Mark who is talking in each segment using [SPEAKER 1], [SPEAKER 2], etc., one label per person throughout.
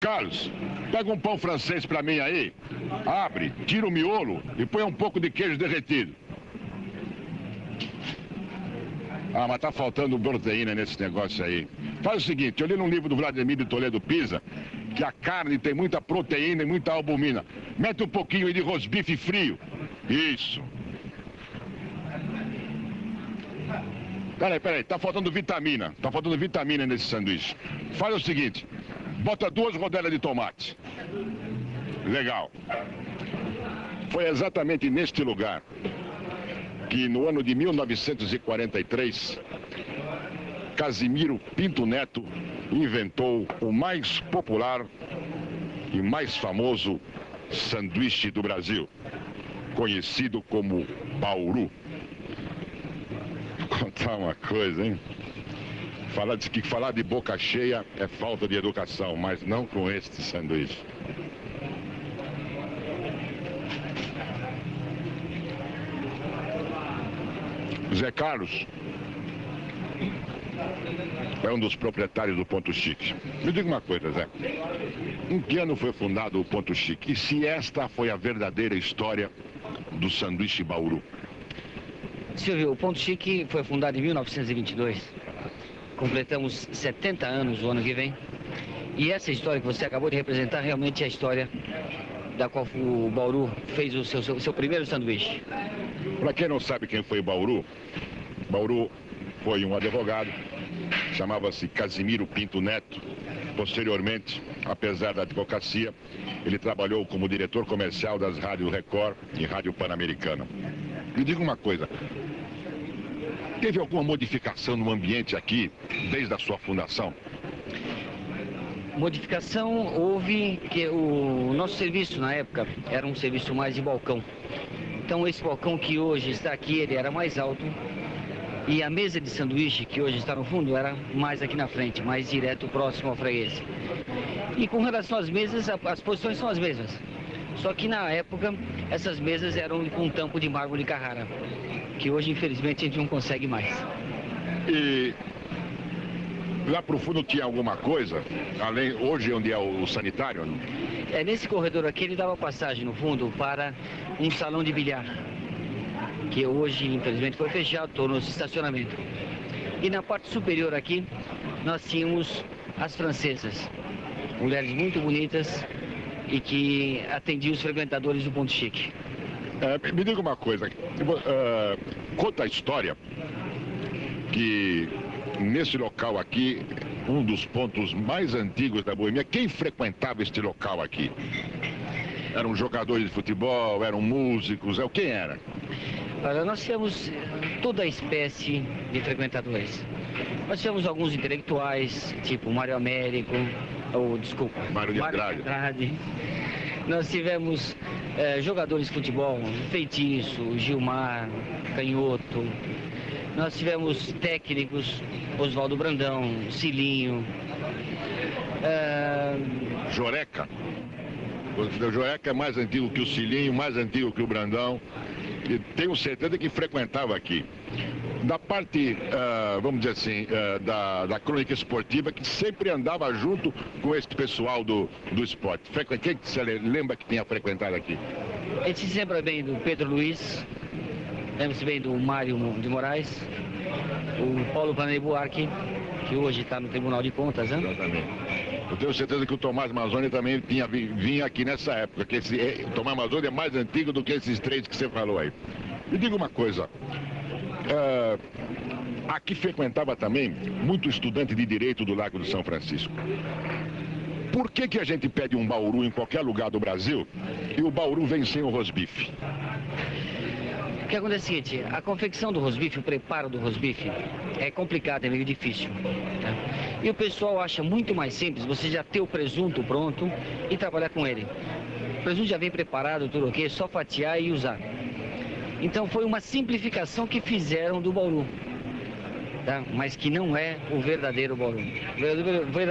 [SPEAKER 1] Carlos, pega um pão francês pra mim aí, abre, tira o miolo e põe um pouco de queijo derretido. Ah, mas tá faltando proteína nesse negócio aí. Faz o seguinte, eu li num livro do Vladimir de Toledo Pisa que a carne tem muita proteína e muita albumina. Mete um pouquinho aí de rosbife frio. Isso. Peraí, tá faltando vitamina. Tá faltando vitamina nesse sanduíche. Faz o seguinte, bota 2 rodelas de tomate. Legal. Foi exatamente neste lugar que no ano de 1943, Casimiro Pinto Neto inventou o mais popular e mais famoso sanduíche do Brasil, conhecido como bauru. Vou contar uma coisa, hein? Falar de boca cheia é falta de educação, mas não com este sanduíche. Zé Carlos é um dos proprietários do Ponto Chique. Me diga uma coisa, Zé. Em que ano foi fundado o Ponto Chique? E se esta foi a verdadeira história do sanduíche bauru?
[SPEAKER 2] Silvio, o Ponto Chique foi fundado em 1922. Completamos 70 anos o ano que vem. E essa história que você acabou de representar realmente é a história da qual o Bauru fez o seu primeiro sanduíche.
[SPEAKER 1] Para quem não sabe quem foi Bauru, Bauru foi um advogado, chamava-se Casimiro Pinto Neto. Posteriormente, apesar da advocacia, ele trabalhou como diretor comercial das rádios Record e Rádio Pan-Americana. Me diga uma coisa, teve alguma modificação no ambiente aqui desde a sua fundação?
[SPEAKER 2] Modificação houve, que o nosso serviço na época era um serviço mais de balcão. Então esse balcão que hoje está aqui, ele era mais alto. E a mesa de sanduíche, que hoje está no fundo, era mais aqui na frente, mais direto, próximo ao freguês. E com relação às mesas, as posições são as mesmas. Só que na época, essas mesas eram com um tampo de mármore de Carrara, que hoje, infelizmente, a gente não consegue mais.
[SPEAKER 1] E lá pro fundo tinha alguma coisa, além, hoje onde é o sanitário? Não?
[SPEAKER 2] É, nesse corredor aqui, ele dava passagem no fundo para um salão de bilhar, que hoje, infelizmente, foi fechado, tornou-se estacionamento. E na parte superior aqui, nós tínhamos as francesas, mulheres muito bonitas e que atendiam os frequentadores do Ponto Chique.
[SPEAKER 1] Me diga uma coisa, conta a história que nesse local aqui, um dos pontos mais antigos da Boemia, quem frequentava este local aqui? Eram jogadores de futebol, eram músicos, quem era?
[SPEAKER 2] Olha, nós tínhamos toda a espécie de frequentadores. Nós tínhamos alguns intelectuais, tipo Mário Américo,
[SPEAKER 1] Mário de Andrade.
[SPEAKER 2] Nós tivemos jogadores de futebol, Feitiço, Gilmar, Canhoto. Nós tivemos técnicos, Oswaldo Brandão, Cilinho.
[SPEAKER 1] Joreca. O Joreca é mais antigo que o Cilinho, mais antigo que o Brandão. E tenho certeza que frequentava aqui. Da parte, vamos dizer assim, da crônica esportiva, que sempre andava junto com esse pessoal do esporte. Quem você lembra que tinha frequentado aqui?
[SPEAKER 2] A gente se lembra bem do Pedro Luiz, lembra-se bem do Mário de Moraes, o Paulo Panay Buarque, que hoje está no Tribunal de Contas, né?
[SPEAKER 1] Exatamente. Eu tenho certeza que o Tomás Mazzoni também vinha aqui nessa época, que o Tomás Mazzoni é mais antigo do que esses três que você falou aí. Me diga uma coisa, aqui frequentava também muito estudante de Direito do Largo de São Francisco. Por que a gente pede um bauru em qualquer lugar do Brasil e o bauru vem sem o rosbife?
[SPEAKER 2] O que acontece é o seguinte, a confecção do rosbife, o preparo do rosbife é complicado, é meio difícil. Tá? E o pessoal acha muito mais simples você já ter o presunto pronto e trabalhar com ele. O presunto já vem preparado, tudo ok, é só fatiar e usar. Então foi uma simplificação que fizeram do bauru, tá? Mas que não é o verdadeiro bauru.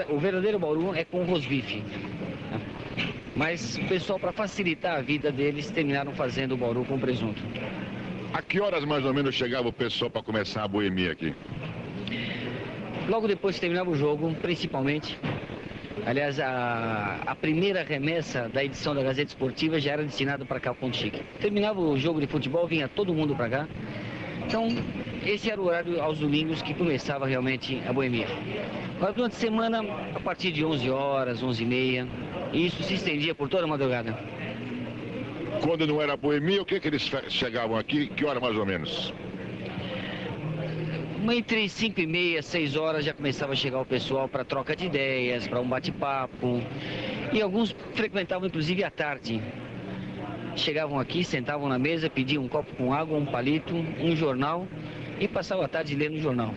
[SPEAKER 2] O verdadeiro bauru é com rosbife. Tá? Mas o pessoal, para facilitar a vida deles, terminaram fazendo o bauru com presunto.
[SPEAKER 1] A que horas mais ou menos chegava o pessoal para começar a boemia aqui?
[SPEAKER 2] Logo depois que terminava o jogo, principalmente, Aliás, a primeira remessa da edição da Gazeta Esportiva já era destinada para cá, o Ponto Chique. Terminava o jogo de futebol, vinha todo mundo para cá. Então, esse era o horário aos domingos que começava realmente a boemia. Agora, durante a semana, a partir de 11 horas, 11h30, e isso se estendia por toda a madrugada.
[SPEAKER 1] Quando não era boemia, o que eles chegavam aqui? Que hora mais ou menos?
[SPEAKER 2] Entre 5h30 e 6 horas já começava a chegar o pessoal para troca de ideias, para um bate-papo. E alguns frequentavam inclusive à tarde. Chegavam aqui, sentavam na mesa, pediam um copo com água, um palito, um jornal e passavam a tarde lendo o jornal.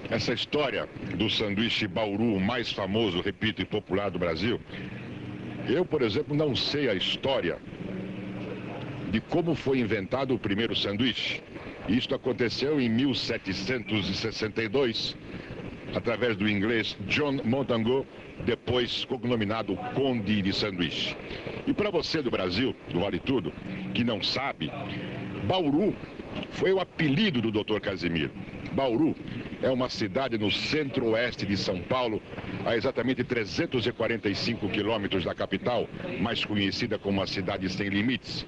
[SPEAKER 1] Essa história do sanduíche Bauru, o mais famoso, repito, e popular do Brasil, eu, por exemplo, não sei a história de como foi inventado o primeiro sanduíche. Isto aconteceu em 1762, através do inglês John Montagu, depois cognominado Conde de Sanduíche. E para você do Brasil, do Vale Tudo, que não sabe, Bauru foi o apelido do Dr. Casimiro. Bauru é uma cidade no centro-oeste de São Paulo, a exatamente 345 quilômetros da capital, mais conhecida como a cidade sem limites.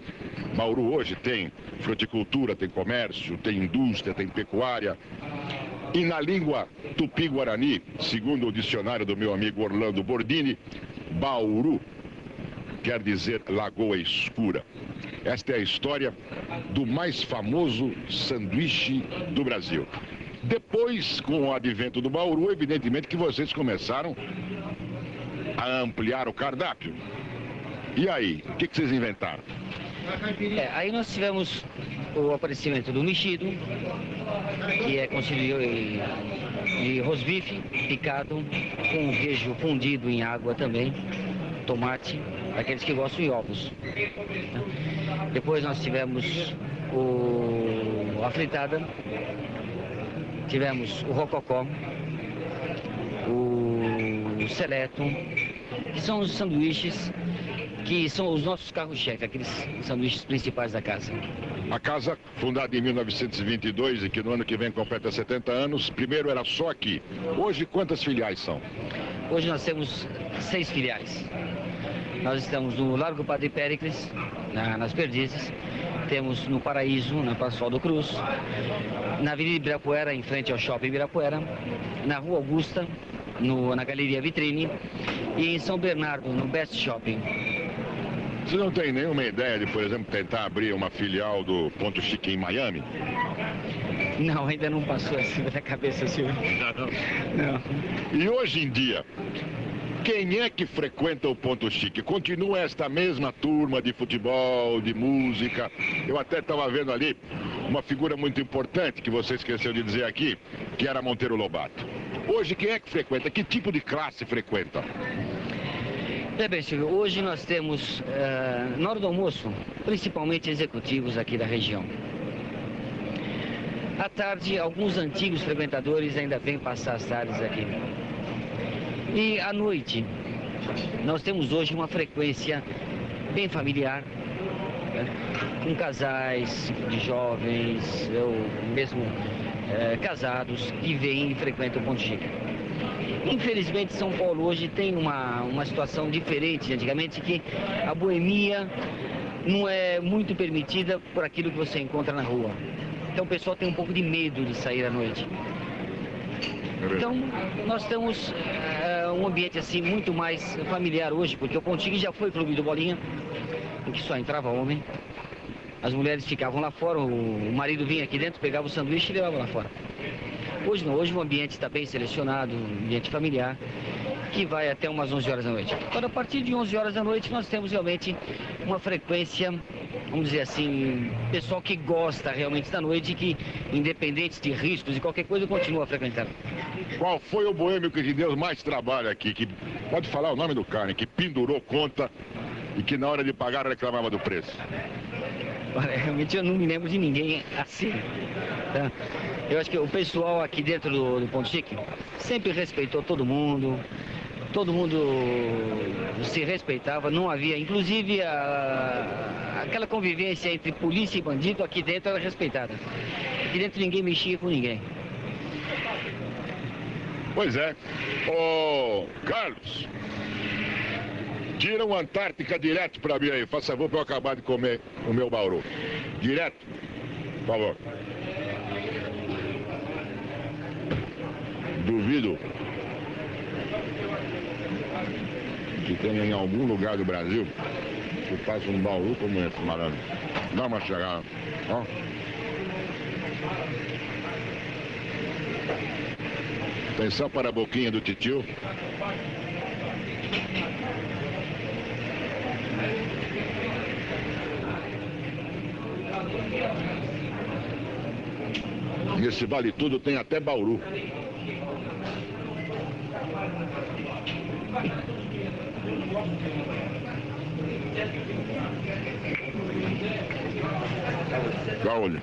[SPEAKER 1] Bauru hoje tem fruticultura, tem comércio, tem indústria, tem pecuária. E na língua tupi-guarani, segundo o dicionário do meu amigo Orlando Bordini, Bauru quer dizer Lagoa Escura. Esta é a história do mais famoso sanduíche do Brasil. Depois, com o advento do Bauru, evidentemente que vocês começaram a ampliar o cardápio. E aí, o que vocês inventaram?
[SPEAKER 2] Aí nós tivemos o aparecimento do mexido, que é constituído de rosbife picado, com queijo fundido em água também, tomate, aqueles que gostam de ovos. Depois nós tivemos a fritada, tivemos o rococó, o seleto, que são os sanduíches que são os nossos carros-chefe, aqueles sanduíches principais da casa.
[SPEAKER 1] A casa, fundada em 1922 e que no ano que vem completa 70 anos, primeiro era só aqui. Hoje, quantas filiais são?
[SPEAKER 2] Hoje nós temos 6 filiais. Nós estamos no Largo Padre Péricles, nas Perdizes. Temos no Paraíso, na Praça Oswaldo Cruz. Na Avenida Ibirapuera, em frente ao Shopping Ibirapuera. Na Rua Augusta, na Galeria Vitrine. E em São Bernardo, no Best Shopping.
[SPEAKER 1] Você não tem nenhuma ideia de, por exemplo, tentar abrir uma filial do Ponto Chique em Miami?
[SPEAKER 2] Não, ainda não passou assim na cabeça, senhor. Não.
[SPEAKER 1] E hoje em dia, quem é que frequenta o Ponto Chique? Continua esta mesma turma de futebol, de música? Eu até estava vendo ali uma figura muito importante que você esqueceu de dizer aqui, que era Monteiro Lobato. Hoje, quem é que frequenta? Que tipo de classe frequenta?
[SPEAKER 2] Bem, Silvio, hoje nós temos, na hora do almoço, principalmente executivos aqui da região. À tarde, alguns antigos frequentadores ainda vêm passar as tardes aqui. E à noite, nós temos hoje uma frequência bem familiar, né? Com casais de jovens, ou mesmo casados, que vêm e frequentam o Ponto Chique. Infelizmente, São Paulo hoje tem uma situação diferente de antigamente, que a boemia não é muito permitida por aquilo que você encontra na rua. Então o pessoal tem um pouco de medo de sair à noite. Então nós temos um ambiente assim muito mais familiar hoje, porque o Ponto Chique já foi clube do Bolinha, em que só entrava homem. As mulheres ficavam lá fora, o marido vinha aqui dentro, pegava o sanduíche e levava lá fora. Hoje não, hoje o ambiente está bem selecionado, um ambiente familiar, que vai até umas 11 horas da noite. Agora, a partir de 11 horas da noite, nós temos realmente uma frequência, vamos dizer assim, pessoal que gosta realmente da noite e que, independente de riscos e qualquer coisa, continua a frequentar.
[SPEAKER 1] Qual foi o boêmio que deu mais trabalho aqui? Que pode falar o nome do cara, que pendurou conta e que na hora de pagar reclamava do preço?
[SPEAKER 2] Olha, realmente eu não me lembro de ninguém assim, tá? Eu acho que o pessoal aqui dentro do Ponto Chique sempre respeitou todo mundo se respeitava, não havia, inclusive aquela convivência entre polícia e bandido aqui dentro era respeitada. Aqui dentro ninguém mexia com ninguém.
[SPEAKER 1] Pois é. Ô, Carlos, tira uma Antártica direto pra mim aí. Faça favor pra eu acabar de comer o meu bauru. Direto, por favor. Duvido que tenha em algum lugar do Brasil que faça um bauru como esse, malandro. Dá uma chegada, ó. Atenção para a boquinha do titio. Nesse vale tudo tem até bauru. Olha.